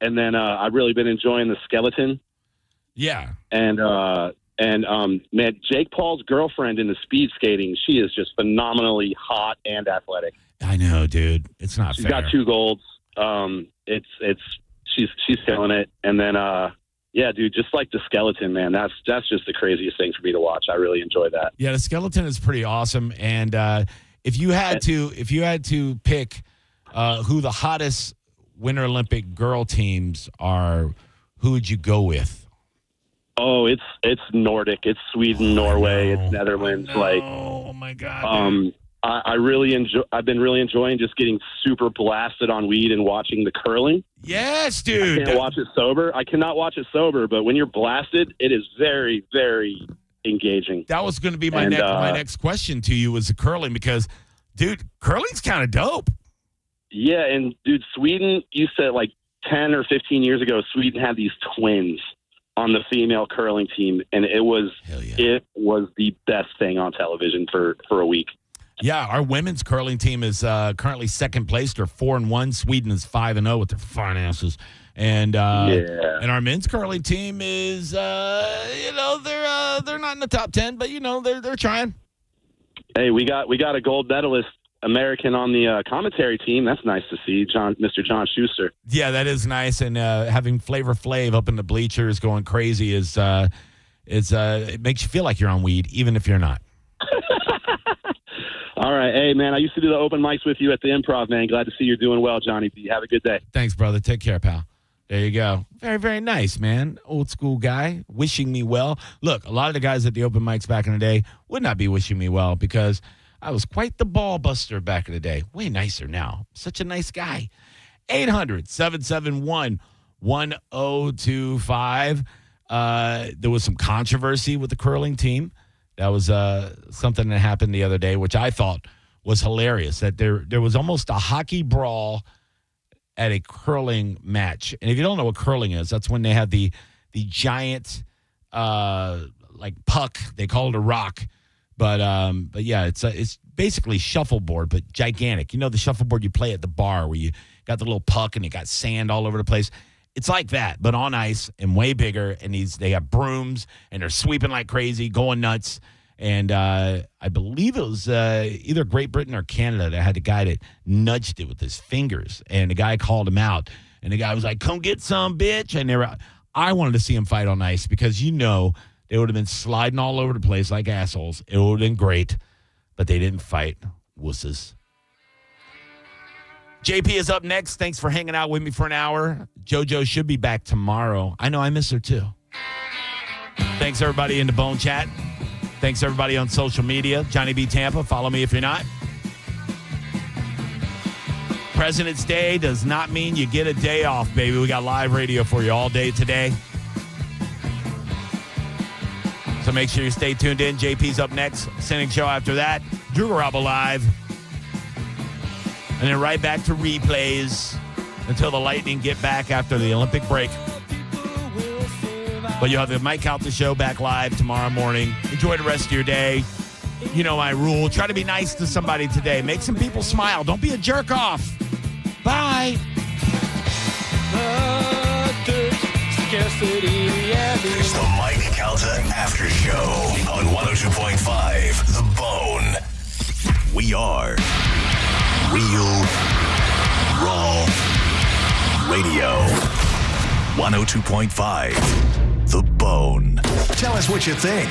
And then I've really been enjoying the skeleton. Yeah. And man, Jake Paul's girlfriend in the speed skating, she is just phenomenally hot and athletic. I know, dude. It's not She's fair. got 2 golds. She's killing it. And then yeah, dude, just like the skeleton, man. That's just the craziest thing for me to watch. I really enjoy that. Yeah, the skeleton is pretty awesome. And if you had to pick who the hottest Winter Olympic girl teams are, who would you go with? Oh, it's Nordic. It's Sweden, Norway, it's Netherlands. Oh my God. I've been really enjoying just getting super blasted on weed and watching the curling. Yes, dude. I can't watch it sober. I cannot watch it sober, but when you're blasted, it is very, very engaging. That was going to be my next question to you, was the curling, because, dude, curling's kind of dope. Yeah, and dude, Sweden, you said like 10 or 15 years ago, Sweden had these twins on the female curling team, and it was the best thing on television for a week. Yeah, our women's curling team is currently second place. They're 4-1. Sweden is 5-0 with their fine asses. And and our men's curling team is they're not in the top 10, but they're trying. Hey, we got a gold medalist American on the commentary team. That's nice to see, Mr. John Schuster. Yeah, that is nice. And having Flavor Flav up in the bleachers going crazy is it makes you feel like you're on weed, even if you're not. All right. Hey, man, I used to do the open mics with you at the Improv, man. Glad to see you're doing well, Johnny B. Have a good day. Thanks, brother. Take care, pal. There you go. Very, very nice, man. Old school guy, wishing me well. Look, a lot of the guys at the open mics back in the day would not be wishing me well, because I was quite the ball buster back in the day. Way nicer now. Such a nice guy. 800-771-1025. There was some controversy with the curling team. That was something that happened the other day, which I thought was hilarious, that there was almost a hockey brawl at a curling match. And if you don't know what curling is, that's when they have the giant like puck. They call it a rock. But yeah, it's basically shuffleboard, but gigantic. You know the shuffleboard you play at the bar where you got the little puck and you got sand all over the place? It's like that, but on ice and way bigger. And they have brooms and they're sweeping like crazy, going nuts. And I believe it was either Great Britain or Canada that had the guy that nudged it with his fingers. And the guy called him out. And the guy was like, "Come get some, bitch." And I wanted to see him fight on ice, because they would have been sliding all over the place like assholes. It would have been great, but they didn't fight. Wusses. JP is up next. Thanks for hanging out with me for an hour. JoJo should be back tomorrow. I know, I miss her too. Thanks, everybody in the Bone Chat. Thanks, everybody on social media. Johnny B. Tampa. Follow me if you're not. President's Day does not mean you get a day off, baby. We got live radio for you all day today. So make sure you stay tuned in. JP's up next. Sending show after that. Drew Garabo live. And then right back to replays until the Lightning get back after the Olympic break. But you'll have the Mike Calta Show back live tomorrow morning. Enjoy the rest of your day. You know my rule. Try to be nice to somebody today. Make some people smile. Don't be a jerk off. Bye. It's the Mike Calta After Show on 102.5 The Bone. We are Real Raw Radio. 102.5 The Bone. Tell us what you think.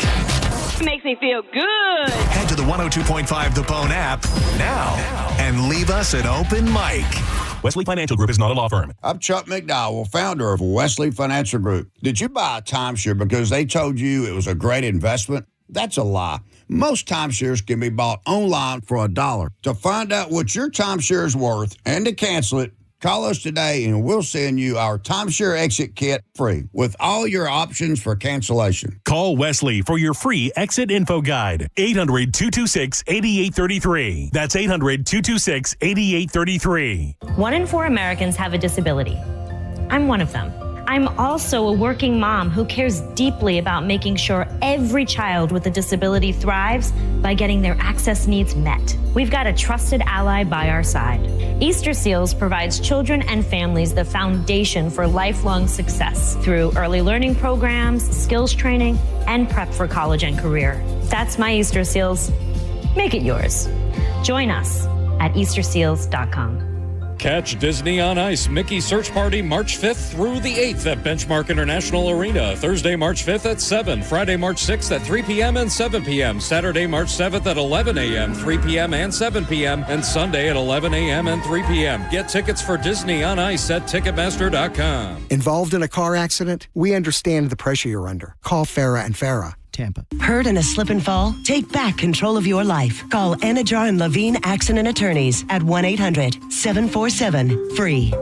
Makes me feel good. Head to the 102.5 The Bone app now and leave us an open mic. Wesley Financial Group is not a law firm. I'm Chuck McDowell, founder of Wesley Financial Group. Did you buy a timeshare because they told you it was a great investment? That's a lie. Most timeshares can be bought online for $1. To find out what your timeshare is worth and to cancel it, call us today and we'll send you our timeshare exit kit free with all your options for cancellation. Call Wesley for your free exit info guide. 800-226-8833. That's 800-226-8833. 1 in 4 Americans have a disability. I'm one of them. I'm also a working mom who cares deeply about making sure every child with a disability thrives by getting their access needs met. We've got a trusted ally by our side. Easter Seals provides children and families the foundation for lifelong success through early learning programs, skills training, and prep for college and career. That's my Easter Seals. Make it yours. Join us at easterseals.com. Catch Disney on Ice Mickey Search Party March 5th through the 8th at Benchmark International Arena. Thursday, March 5th at 7. Friday, March 6th at 3 p.m. and 7 p.m. Saturday, March 7th at 11 a.m., 3 p.m. and 7 p.m. And Sunday at 11 a.m. and 3 p.m. Get tickets for Disney on Ice at Ticketmaster.com. Involved in a car accident? We understand the pressure you're under. Call Farah and Farah. Tampa. Hurt in a slip and fall? Take back control of your life. Call Anajar and Levine Accident Attorneys at 1-800-747-FREE.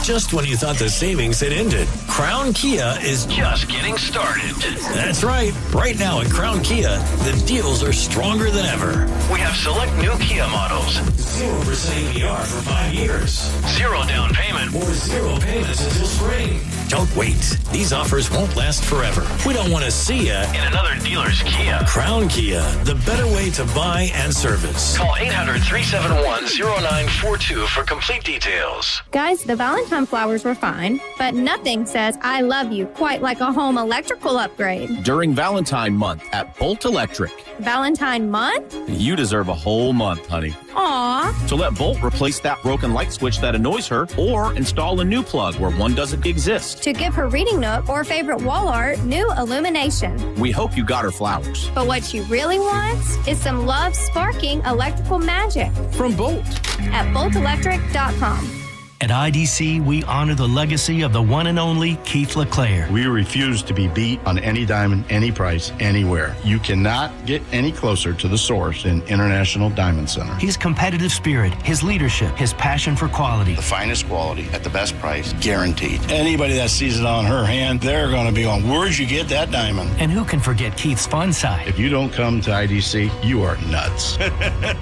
Just when you thought the savings had ended, Crown Kia is just getting started. That's right. Right now at Crown Kia, the deals are stronger than ever. We have select new Kia models. 0% APR for 5 years. 0 down payment or 0 payments until spring. Don't wait. These offers won't last forever. We don't want to see you in another dealer's Kia. Crown Kia, the better way to buy and service. Call 800-371-0942 for complete details. Guys, the Valentine flowers were fine, but nothing says I love you quite like a home electrical upgrade. During Valentine month at Bolt Electric. Valentine month? You deserve a whole month, honey. Aw. So let Bolt replace that broken light switch that annoys her or install a new plug where one doesn't exist. To give her reading nook or favorite wall art new illumination. We hope you got her flowers. But what she really wants is some love-sparking electrical magic. From Bolt. At boltelectric.com. At IDC, we honor the legacy of the one and only Keith LeClaire. We refuse to be beat on any diamond, any price, anywhere. You cannot get any closer to the source than International Diamond Center. His competitive spirit, his leadership, his passion for quality. The finest quality at the best price, guaranteed. Anybody that sees it on her hand, they're going to be going, where'd you get that diamond? And who can forget Keith's fun side? If you don't come to IDC, you are nuts.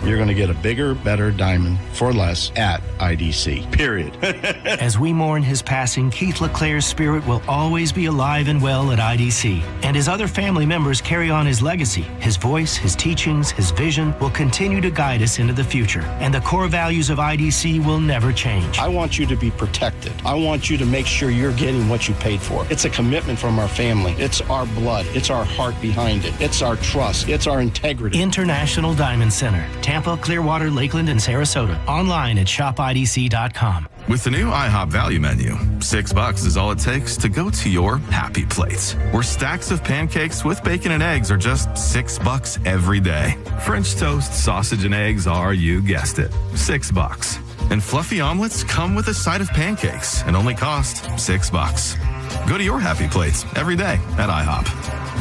You're going to get a bigger, better diamond for less at IDC, period. As we mourn his passing, Keith LeClaire's spirit will always be alive and well at IDC. And his other family members carry on his legacy. His voice, his teachings, his vision will continue to guide us into the future. And the core values of IDC will never change. I want you to be protected. I want you to make sure you're getting what you paid for. It's a commitment from our family. It's our blood. It's our heart behind it. It's our trust. It's our integrity. International Diamond Center. Tampa, Clearwater, Lakeland, and Sarasota. Online at shopidc.com. With the new IHOP value menu, $6 is all it takes to go to your happy place, where stacks of pancakes with bacon and eggs are just $6 every day. French toast, sausage, and eggs are, you guessed it, $6. And fluffy omelets come with a side of pancakes and only cost $6. Go to your happy plates every day at IHOP.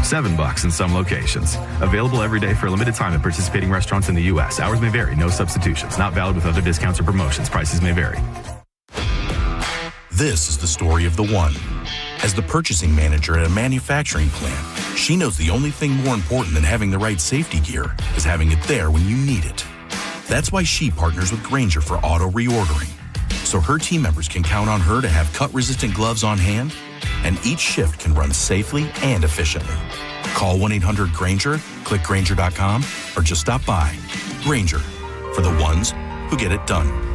$7 in some locations. Available every day for a limited time at participating restaurants in the U.S. Hours may vary. No substitutions. Not valid with other discounts or promotions. Prices may vary. This is the story of the one. As the purchasing manager at a manufacturing plant, she knows the only thing more important than having the right safety gear is having it there when you need it. That's why she partners with Grainger for auto reordering, so her team members can count on her to have cut-resistant gloves on hand, and each shift can run safely and efficiently. Call 1-800-GRAINGER, click Grainger.com, or just stop by. Grainger, for the ones who get it done.